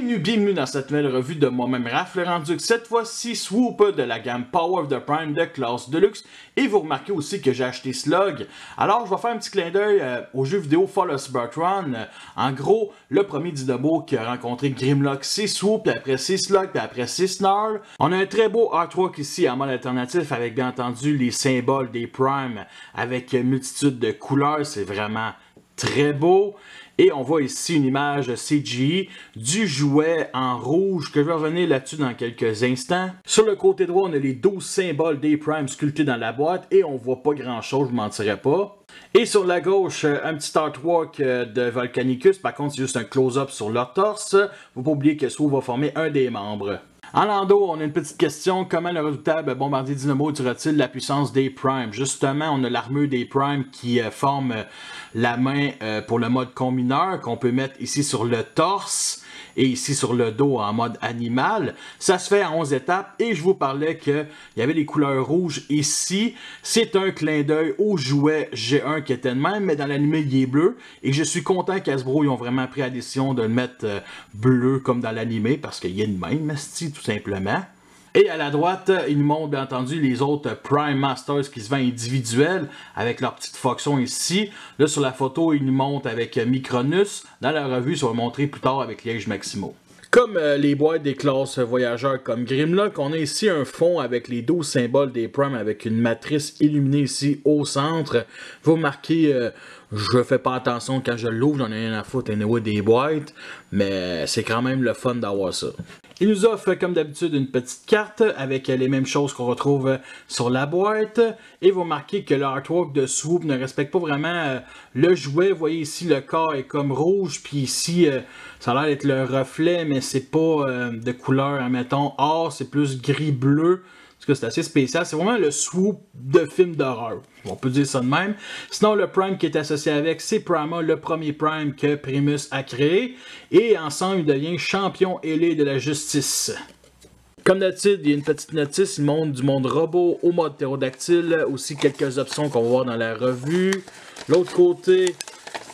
Bienvenue dans cette nouvelle revue de moi-même Raph le Renduc. Cette fois-ci, Swoop de la gamme Power of the Prime de classe Deluxe. Et vous remarquez aussi que j'ai acheté Slug. Alors, je vais faire un petit clin d'œil au jeu vidéo Fall of Spartan. En gros, le premier Didabo qui a rencontré Grimlock, c'est Swoop, puis après c'est Slug, puis après c'est Snarl. On a un très beau artwork ici en mode alternatif avec bien entendu les symboles des Primes avec une multitude de couleurs. C'est vraiment très beau. Et on voit ici une image CGI du jouet en rouge, que je vais revenir là-dessus dans quelques instants. Sur le côté droit, on a les 12 symboles des Primes sculptés dans la boîte et on voit pas grand-chose, je ne mentirais pas. Et sur la gauche, un petit artwork de Volcanicus. Par contre, c'est juste un close-up sur leur torse. Il ne faut pas oublier que Swoop va former un des membres. En landau, on a une petite question. Comment le redoutable bombardier Dynamo tirera-t-il la puissance des Primes? Justement, on a l'armure des Primes qui forme la main pour le mode combineur qu'on peut mettre ici sur le torse et ici sur le dos en mode animal. Ça se fait en 11 étapes et je vous parlais qu'il y avait les couleurs rouges ici. C'est un clin d'œil au jouet G1 qui était de même, mais dans l'anime il est bleu. Et je suis content qu'Hasbro ils ont vraiment pris la décision de le mettre bleu comme dans l'anime parce qu'il y a une même, tout simplement. Et à la droite, il nous montre bien entendu les autres Prime Masters qui se vendent individuels avec leur petite fonction ici. Là sur la photo, il nous montre avec Micronus. Dans la revue, ça va montrer plus tard avec Liège Maximo. Comme les boîtes des classes voyageurs comme Grimlock, on a ici un fond avec les 12 symboles des Primes avec une matrice illuminée ici au centre. Vous remarquez, je fais pas attention quand je l'ouvre, j'en ai rien à foutre anyway des boîtes, mais c'est quand même le fun d'avoir ça. Il nous offre comme d'habitude une petite carte avec les mêmes choses qu'on retrouve sur la boîte. Et vous remarquez que l'artwork de Swoop ne respecte pas vraiment le jouet. Vous voyez ici le corps est comme rouge, puis ici ça a l'air d'être le reflet, mais c'est pas de couleur, admettons, or, c'est plus gris-bleu. Parce que c'est assez spécial. C'est vraiment le Swoop de film d'horreur. On peut dire ça de même. Sinon, le Prime qui est associé avec, c'est Prima, le premier Prime que Primus a créé. Et ensemble, il devient champion ailé de la justice. Comme d'habitude, il y a une petite notice. Il montre du monde robot au mode ptérodactyle. Aussi quelques options qu'on va voir dans la revue. L'autre côté,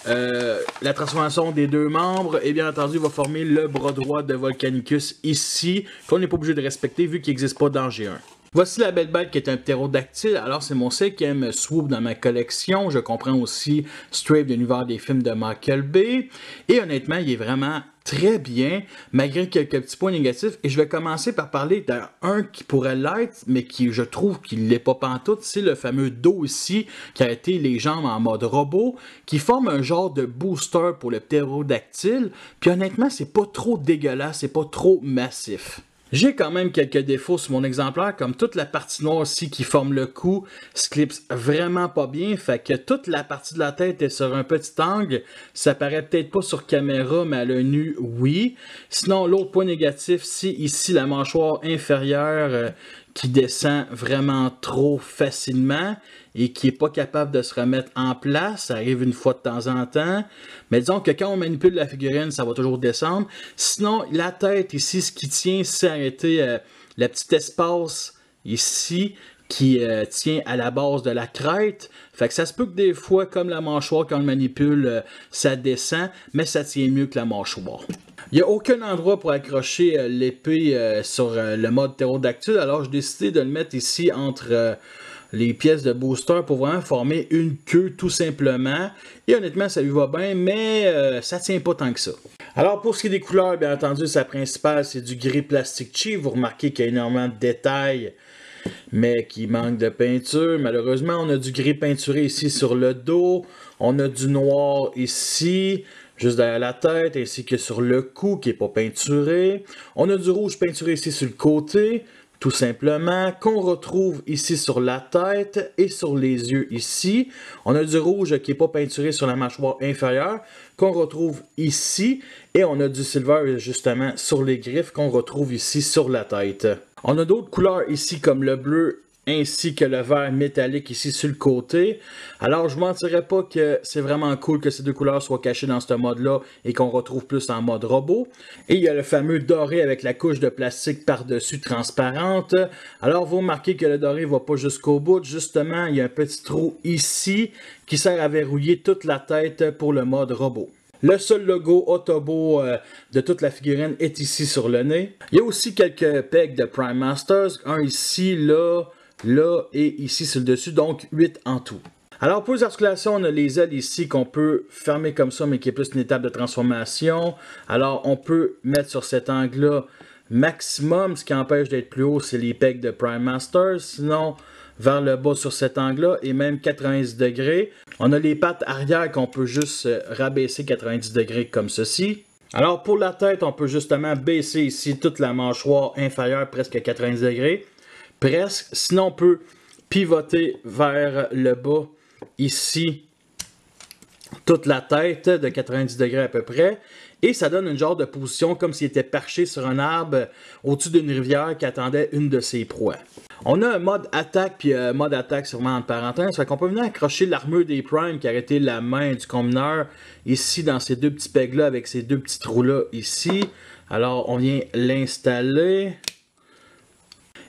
la transformation des deux membres. Et bien entendu, il va former le bras droit de Volcanicus ici. Qu'on n'est pas obligé de respecter vu qu'il n'existe pas dans G1. Voici la belle bête qui est un ptérodactyle. Alors, c'est mon 5e Swoop dans ma collection. Je comprends aussi Strafe de l'univers des films de Michael Bay. Et honnêtement, il est vraiment très bien, malgré quelques petits points négatifs. Et je vais commencer par parler d'un qui pourrait l'être, mais qui, je trouve qu'il ne l'est pas pantoute. C'est le fameux dos ici, qui a été les jambes en mode robot, qui forme un genre de booster pour le ptérodactyle. Puis honnêtement, c'est pas trop dégueulasse, c'est pas trop massif. J'ai quand même quelques défauts sur mon exemplaire, comme toute la partie noire ici qui forme le cou se clipse vraiment pas bien, fait que toute la partie de la tête est sur un petit angle, ça paraît peut-être pas sur caméra, mais à l'œil nu, oui. Sinon, l'autre point négatif, c'est ici la mâchoire inférieure qui descend vraiment trop facilement et qui n'est pas capable de se remettre en place. Ça arrive une fois de temps en temps. Mais disons que quand on manipule la figurine, ça va toujours descendre. Sinon, la tête ici, ce qui tient, c'est arrêter le petit espace ici qui tient à la base de la crête. Fait que ça se peut que des fois, comme la mâchoire, quand on le manipule, ça descend, mais ça tient mieux que la mâchoire. Il n'y a aucun endroit pour accrocher l'épée sur le mode ptérodactyle, alors j'ai décidé de le mettre ici entre les pièces de booster pour vraiment former une queue tout simplement. Et honnêtement, ça lui va bien, mais ça tient pas tant que ça. Alors pour ce qui est des couleurs, bien entendu, sa principale, c'est du gris plastique cheap. Vous remarquez qu'il y a énormément de détails, mais qui manque de peinture. Malheureusement, on a du gris peinturé ici sur le dos. On a du noir ici, juste derrière la tête, ainsi que sur le cou, qui n'est pas peinturé. On a du rouge peinturé ici sur le côté, tout simplement, qu'on retrouve ici sur la tête et sur les yeux ici. On a du rouge qui n'est pas peinturé sur la mâchoire inférieure, qu'on retrouve ici. Et on a du silver, justement, sur les griffes, qu'on retrouve ici sur la tête. On a d'autres couleurs ici, comme le bleu ainsi que le vert métallique ici sur le côté. Alors je ne mentirais pas que c'est vraiment cool que ces deux couleurs soient cachées dans ce mode là et qu'on retrouve plus en mode robot. Et il y a le fameux doré avec la couche de plastique par-dessus transparente. Alors vous remarquez que le doré ne va pas jusqu'au bout. Justement, il y a un petit trou ici qui sert à verrouiller toute la tête pour le mode robot. Le seul logo Autobo de toute la figurine est ici sur le nez. Il y a aussi quelques pegs de Prime Masters. Un ici, là et ici sur le dessus. Donc 8 en tout. Alors pour les articulations, on a les ailes ici qu'on peut fermer comme ça, mais qui est plus une étape de transformation. Alors on peut mettre sur cet angle-là maximum. Ce qui empêche d'être plus haut, c'est les pegs de Prime Masters. Sinon, vers le bas sur cet angle-là et même 90 degrés. On a les pattes arrière qu'on peut juste rabaisser 90 degrés comme ceci. Alors pour la tête, on peut justement baisser ici toute la mâchoire inférieure presque 90 degrés. Presque. Sinon, on peut pivoter vers le bas ici toute la tête de 90 degrés à peu près. Et ça donne une genre de position comme s'il était perché sur un arbre au-dessus d'une rivière qui attendait une de ses proies. On a un mode attaque, puis mode attaque sûrement en parenthèse. Fait qu'on peut venir accrocher l'armure des Prime qui a arrêté la main du combineur ici dans ces deux petits pegs-là avec ces deux petits trous-là ici. Alors on vient l'installer.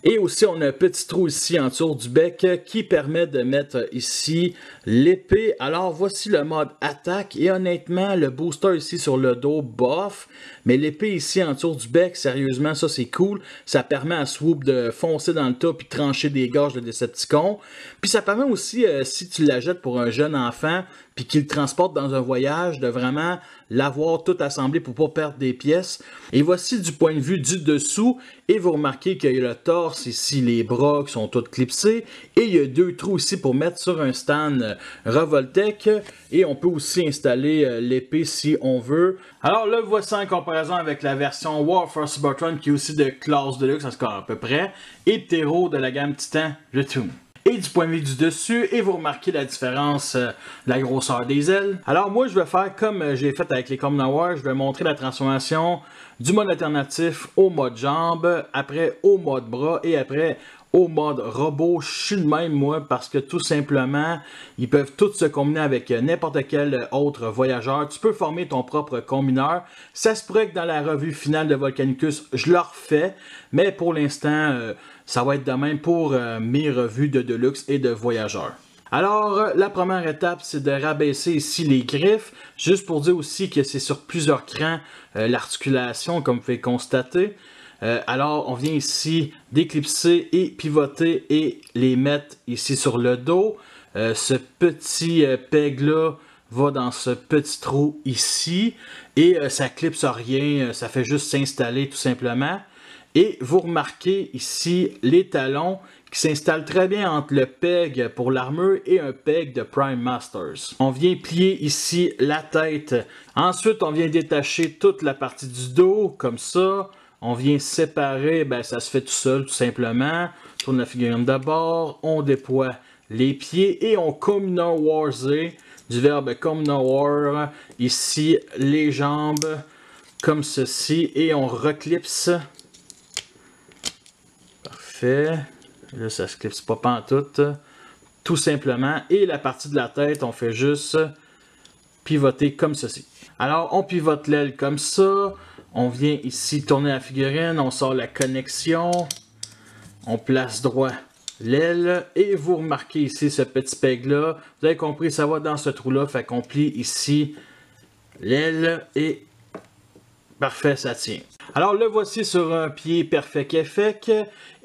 Et aussi, on a un petit trou ici en dessous du bec qui permet de mettre ici l'épée. Alors, voici le mode attaque. Et honnêtement, le booster ici sur le dos, bof. Mais l'épée ici en dessous du bec, sérieusement, ça c'est cool. Ça permet à Swoop de foncer dans le tas puis trancher des gorges de Decepticons. Puis ça permet aussi, si tu la jettes pour un jeune enfant puis qu'il le transporte dans un voyage, de vraiment l'avoir tout assemblé pour pas perdre des pièces. Et voici du point de vue du dessous. Et vous remarquez qu'il y a le torse ici, les bras qui sont tous clipsés. Et il y a deux trous ici pour mettre sur un stand Revoltech. Et on peut aussi installer l'épée si on veut. Alors là, voici en comparaison avec la version Warfare Cybertron qui est aussi de classe Deluxe, en tout cas à peu près. Et Ptero de la gamme Titan, le tout. Et du point de vue du dessus, et vous remarquez la différence, la grosseur des ailes. Alors moi, je vais faire comme j'ai fait avec les Common War, je vais montrer la transformation du mode alternatif au mode jambe, après au mode bras et après au mode robot. Je suis de même moi parce que tout simplement, ils peuvent tous se combiner avec n'importe quel autre voyageur. Tu peux former ton propre combineur. Ça se pourrait que dans la revue finale de Volcanicus, je le refais, mais pour l'instant, ça va être de même pour mes revues de Deluxe et de voyageurs. Alors, la première étape, c'est de rabaisser ici les griffes, juste pour dire aussi que c'est sur plusieurs crans l'articulation, comme vous pouvez constater. Alors, on vient ici déclipser et pivoter et les mettre ici sur le dos. Ce petit peg-là va dans ce petit trou ici et ça clipse rien, ça fait juste s'installer tout simplement. Et vous remarquez ici les talons qui s'installent très bien entre le peg pour l'armure et un peg de Prime Masters. On vient plier ici la tête. Ensuite, on vient détacher toute la partie du dos comme ça. On vient séparer, ben ça se fait tout seul tout simplement. On tourne la figurine d'abord, on déploie les pieds et on Communor Warze du verbe Communor War. Ici, les jambes comme ceci et on reclipse. Parfait. Là, ça se clipse pas pantoute. Tout simplement. Et la partie de la tête, on fait juste pivoter comme ceci. Alors, on pivote l'aile comme ça. On vient ici tourner la figurine. On sort la connexion. On place droit l'aile. Et vous remarquez ici ce petit peg-là. Vous avez compris, ça va dans ce trou-là. Fait qu'on plie ici l'aile et parfait, ça tient. Alors le voici sur un pied Perfect Effect.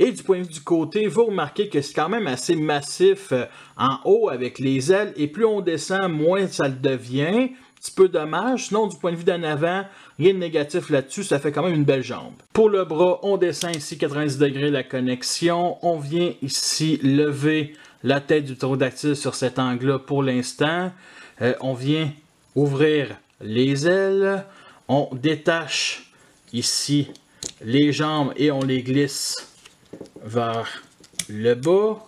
Et du point de vue du côté, vous remarquez que c'est quand même assez massif en haut avec les ailes. Et plus on descend, moins ça le devient. Un petit peu dommage. Sinon, du point de vue d'en avant, rien de négatif là-dessus. Ça fait quand même une belle jambe. Pour le bras, on descend ici 90 degrés la connexion. On vient ici lever la tête du ptérodactyle sur cet angle-là pour l'instant. On vient ouvrir les ailes. On détache ici les jambes et on les glisse vers le bas,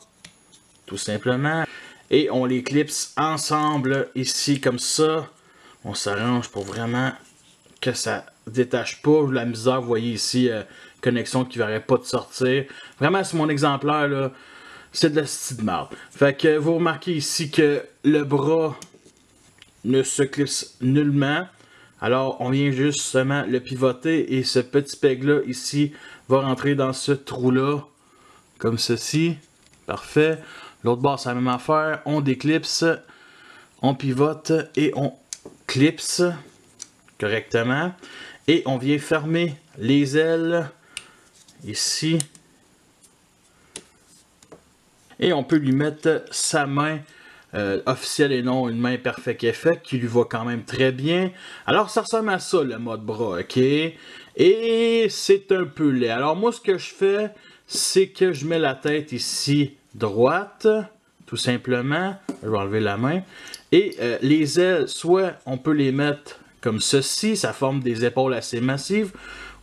tout simplement. Et on les clipse ensemble ici comme ça. On s'arrange pour vraiment que ça détache pas. La misère, vous voyez ici, connexion qui ne verrait pas de sortir. Vraiment, c'est mon exemplaire, là. C'est de la petite merde. Fait que vous remarquez ici que le bras ne se clipse nullement. Alors, on vient juste seulement le pivoter et ce petit peg-là ici va rentrer dans ce trou-là, comme ceci. Parfait. L'autre bord, c'est la même affaire. On déclipse, on pivote et on clipse. correctement. Et on vient fermer les ailes ici. Et on peut lui mettre sa main officielle et non une main Perfect Effect qui lui va quand même très bien. Alors ça ressemble à ça le mode bras, ok? Et c'est un peu laid. Alors moi ce que je fais, c'est que je mets la tête ici droite, tout simplement. Je vais enlever la main. Et les ailes, soit on peut les mettre comme ceci, ça forme des épaules assez massives,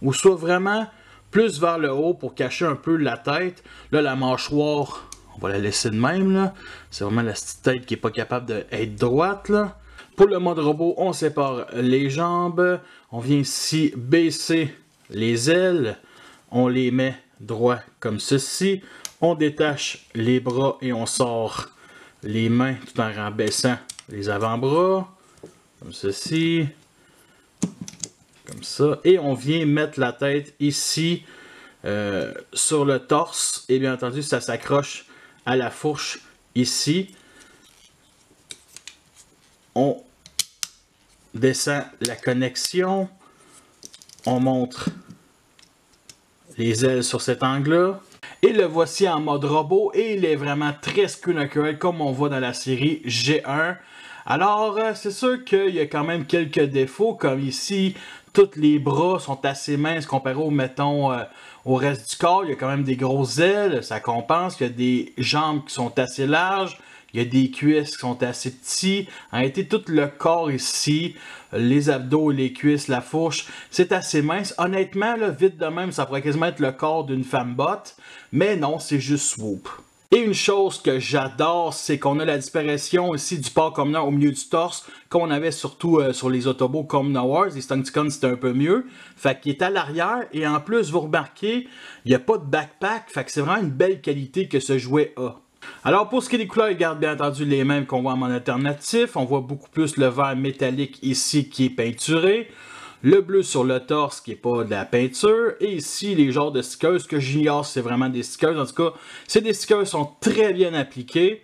ou soit vraiment plus vers le haut pour cacher un peu la tête. Là la mâchoire, on va la laisser de même, là. C'est vraiment la petite tête qui n'est pas capable d'être droite, là. Pour le mode robot, on sépare les jambes. On vient ici baisser les ailes. On les met droit comme ceci. On détache les bras et on sort les mains tout en rabaissant les avant-bras. Comme ceci. Comme ça. Et on vient mettre la tête ici sur le torse. Et bien entendu, ça s'accroche à la fourche ici. On descend la connexion. On montre les ailes sur cet angle-là. Et le voici en mode robot. Et il est vraiment très screw-knuckle comme on voit dans la série G1. Alors, c'est sûr qu'il y a quand même quelques défauts. Comme ici, tous les bras sont assez minces comparé au, mettons, au reste du corps. Il y a quand même des grosses ailes, ça compense. Il y a des jambes qui sont assez larges. Il y a des cuisses qui sont assez petits. En réalité, tout le corps ici, les abdos, les cuisses, la fourche, c'est assez mince. Honnêtement, là, vite de même, ça pourrait quasiment être le corps d'une femme botte. Mais non, c'est juste Swoop. Et une chose que j'adore, c'est qu'on a la disparition ici du port communard au milieu du torse, comme on avait surtout sur les Autobots Communard Wars. Les Stunticons, c'était un peu mieux. Fait qu'il est à l'arrière, et en plus, vous remarquez, il n'y a pas de backpack. Fait que c'est vraiment une belle qualité que ce jouet a. Alors pour ce qui est des couleurs, il garde bien entendu les mêmes qu'on voit en mode alternatif. On voit beaucoup plus le vert métallique ici qui est peinturé. Le bleu sur le torse qui n'est pas de la peinture. Et ici, les genres de stickers, ce que j'ignore, c'est vraiment des stickers. En tout cas, ces stickers sont très bien appliqués.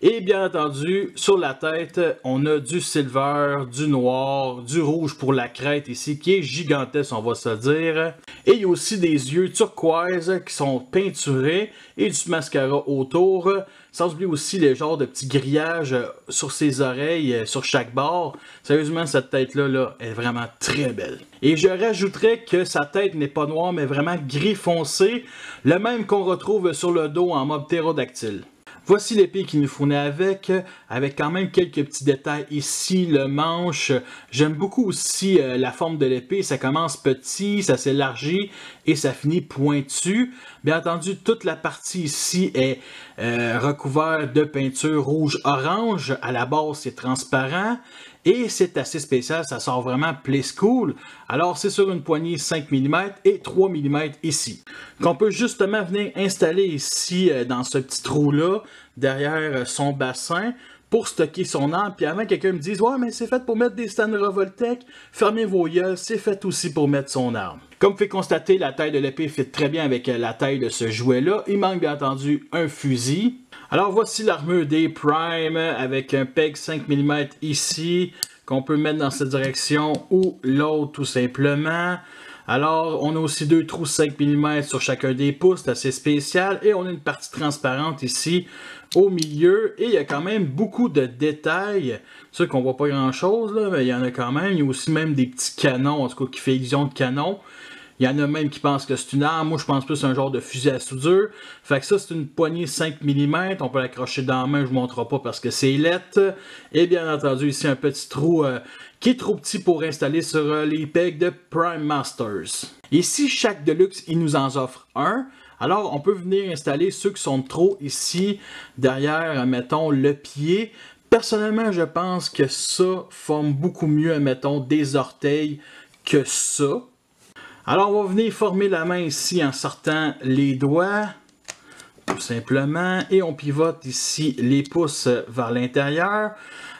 Et bien entendu, sur la tête, on a du silver, du noir, du rouge pour la crête ici, qui est gigantesque, on va se dire. Et il y a aussi des yeux turquoise qui sont peinturés et du mascara autour. Sans oublier aussi les genres de petits grillages sur ses oreilles, sur chaque bord. Sérieusement, cette tête-là là, est vraiment très belle. Et je rajouterais que sa tête n'est pas noire, mais vraiment gris foncé. Le même qu'on retrouve sur le dos en mode ptérodactyle. Voici l'épée qui nous fournit avec quand même quelques petits détails ici, le manche. J'aime beaucoup aussi la forme de l'épée, ça commence petit, ça s'élargit et ça finit pointu. Bien entendu, toute la partie ici est recouverte de peinture rouge-orange. À la base, c'est transparent. Et c'est assez spécial, ça sort vraiment play school. Alors c'est sur une poignée 5 mm et 3 mm ici. Qu'on peut justement venir installer ici dans ce petit trou-là, derrière son bassin, pour stocker son arme. Puis avant quelqu'un me dise « Ouais, mais c'est fait pour mettre des stands Revoltech. » Fermez vos yeux, c'est fait aussi pour mettre son arme. Comme vous pouvez constater, la taille de l'épée fit très bien avec la taille de ce jouet-là. Il manque bien entendu un fusil. Alors voici l'armure des Prime avec un peg 5 mm ici qu'on peut mettre dans cette direction ou l'autre tout simplement. Alors on a aussi deux trous 5 mm sur chacun des pouces, c'est assez spécial. Et on a une partie transparente ici au milieu et il y a quand même beaucoup de détails. C'est sûr qu'on voit pas grand chose là, mais il y en a quand même. Il y a aussi même des petits canons, en tout cas qui fait illusion de canon. Il y en a même qui pensent que c'est une arme. Moi, je pense plus à un genre de fusil à soudure. Fait que ça, c'est une poignée 5 mm. On peut l'accrocher dans la main. Je ne vous montrerai pas parce que c'est lettre. Et bien entendu, ici, un petit trou qui est trop petit pour installer sur les pegs de Prime Masters. Ici, chaque Deluxe, il nous en offre un. Alors, on peut venir installer ceux qui sont trop ici, derrière, mettons, le pied. Personnellement, je pense que ça forme beaucoup mieux, mettons, des orteils que ça. Alors, on va venir former la main ici en sortant les doigts, tout simplement, et on pivote ici les pouces vers l'intérieur.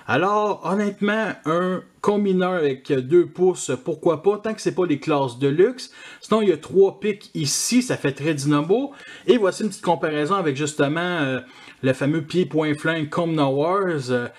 Alors, honnêtement, un combineur avec 2 pouces, pourquoi pas, tant que c'est pas les classes de luxe. Sinon, il y a 3 pics ici, ça fait très dynamo. Et voici une petite comparaison avec justement le fameux pied-point-flingue Comna Wars,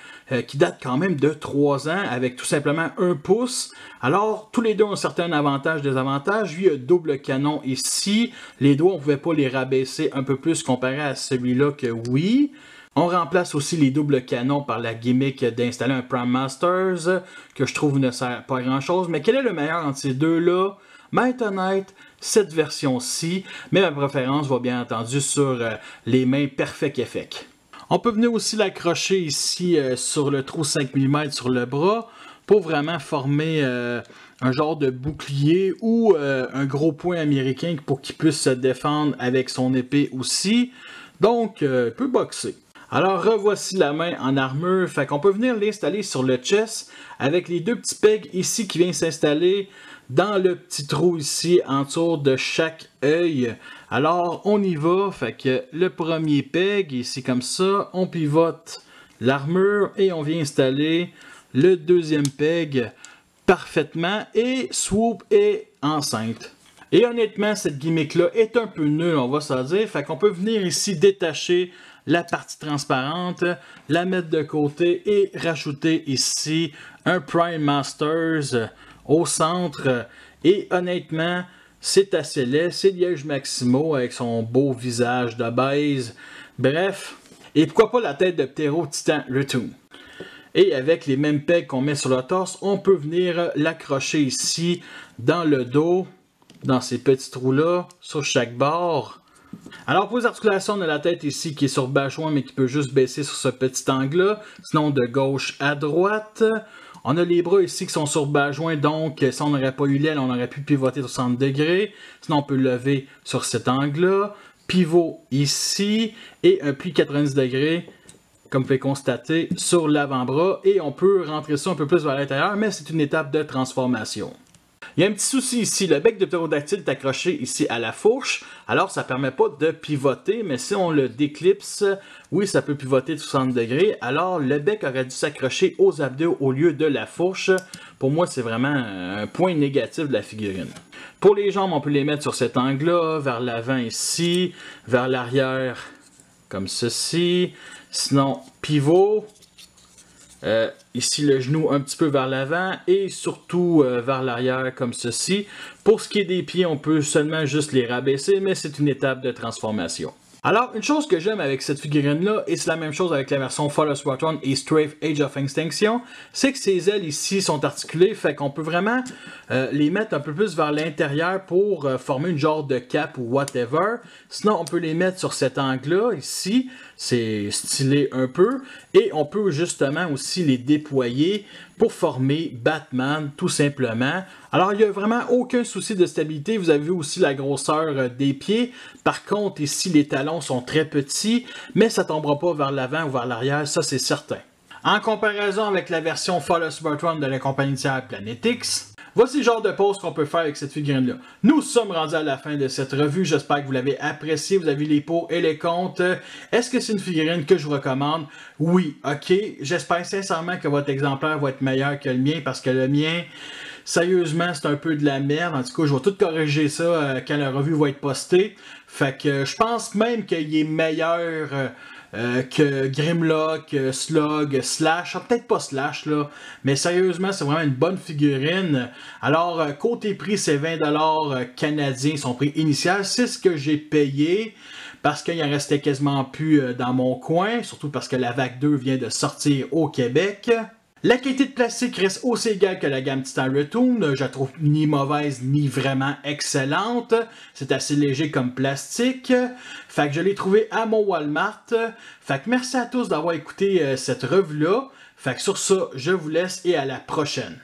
qui date quand même de 3 ans, avec tout simplement 1 pouce. Alors, tous les deux ont certains avantages, désavantages. Lui, il a double canon ici. Les doigts, on ne pouvait pas les rabaisser un peu plus comparé à celui-là que oui. On remplace aussi les doubles canons par la gimmick d'installer un Prime Masters, que je trouve ne sert pas à grand chose. Mais quel est le meilleur entre ces deux-là? Might honnête, cette version-ci, mais ma préférence va bien entendu sur les mains Perfect Effect. On peut venir aussi l'accrocher ici sur le trou 5 mm sur le bras pour vraiment former un genre de bouclier ou un gros point américain pour qu'il puisse se défendre avec son épée aussi. Donc, peut boxer. Alors, revoici la main en armure. Fait qu'on peut venir l'installer sur le chest avec les deux petits pegs ici qui viennent s'installer dans le petit trou ici en dessous de chaque œil. Alors, on y va. Fait que le premier peg ici comme ça, on pivote l'armure et on vient installer le deuxième peg parfaitement et swoop est enceinte. Et honnêtement, cette gimmick-là est un peu nulle, on va se dire. Fait qu'on peut venir ici détacher la partie transparente, la mettre de côté et rajouter ici un Prime Masters au centre. Et honnêtement, c'est assez laid. C'est Liège Maximo avec son beau visage de base. Bref, et pourquoi pas la tête de Ptero Titan Return. Et avec les mêmes pegs qu'on met sur le torse, on peut venir l'accrocher ici dans le dos, dans ces petits trous-là, sur chaque bord. Alors pour les articulations, on a la tête ici qui est sur bas joint, mais qui peut juste baisser sur ce petit angle-là. Sinon de gauche à droite. On a les bras ici qui sont sur bas joint, donc si on n'aurait pas eu l'aile, on aurait pu pivoter sur 60 degrés. Sinon on peut lever sur cet angle-là. Pivot ici et un pli 90 degrés. Comme vous pouvez constater, sur l'avant-bras. Et on peut rentrer ça un peu plus vers l'intérieur, mais c'est une étape de transformation. Il y a un petit souci ici, le bec de ptérodactyle est accroché ici à la fourche, alors ça ne permet pas de pivoter, mais si on le déclipse, oui ça peut pivoter de 60 degrés, alors le bec aurait dû s'accrocher aux abdos au lieu de la fourche. Pour moi c'est vraiment un point négatif de la figurine. Pour les jambes, on peut les mettre sur cet angle-là, vers l'avant ici, vers l'arrière comme ceci, sinon pivot. Ici le genou un petit peu vers l'avant et surtout vers l'arrière comme ceci. Pour ce qui est des pieds, on peut seulement juste les rabaisser, mais c'est une étape de transformation. Alors, une chose que j'aime avec cette figurine-là, et c'est la même chose avec la version Fall of Spartan et Strafe Age of Extinction, c'est que ces ailes ici sont articulées, fait qu'on peut vraiment les mettre un peu plus vers l'intérieur pour former une genre de cape ou whatever. Sinon, on peut les mettre sur cet angle-là, ici, c'est stylé un peu, et on peut justement aussi les déployer pour former Batman, tout simplement. Alors, il n'y a vraiment aucun souci de stabilité. Vous avez vu aussi la grosseur des pieds. Par contre, ici, les talons sont très petits, mais ça ne tombera pas vers l'avant ou vers l'arrière, ça c'est certain. En comparaison avec la version Fall of Spartan de la compagnie tiers Planet X, voici le genre de pose qu'on peut faire avec cette figurine-là. Nous sommes rendus à la fin de cette revue. J'espère que vous l'avez apprécié. Vous avez vu les pour et les contre. Est-ce que c'est une figurine que je vous recommande? Oui, ok. J'espère sincèrement que votre exemplaire va être meilleur que le mien parce que le mien, sérieusement, c'est un peu de la merde. En tout cas, je vais tout corriger ça quand la revue va être postée. Fait que je pense même qu'il est meilleur que Grimlock, Slug, Slash, peut-être pas Slash là, mais sérieusement c'est vraiment une bonne figurine. Alors côté prix c'est 20$ canadiens, son prix initial, c'est ce que j'ai payé parce qu'il en restait quasiment plus dans mon coin, surtout parce que la vague 2 vient de sortir au Québec. La qualité de plastique reste aussi égale que la gamme Titan Return. Je la trouve ni mauvaise ni vraiment excellente. C'est assez léger comme plastique. Fait que je l'ai trouvé à mon Walmart. Fait que merci à tous d'avoir écouté cette revue-là. Fait que sur ça, je vous laisse et à la prochaine.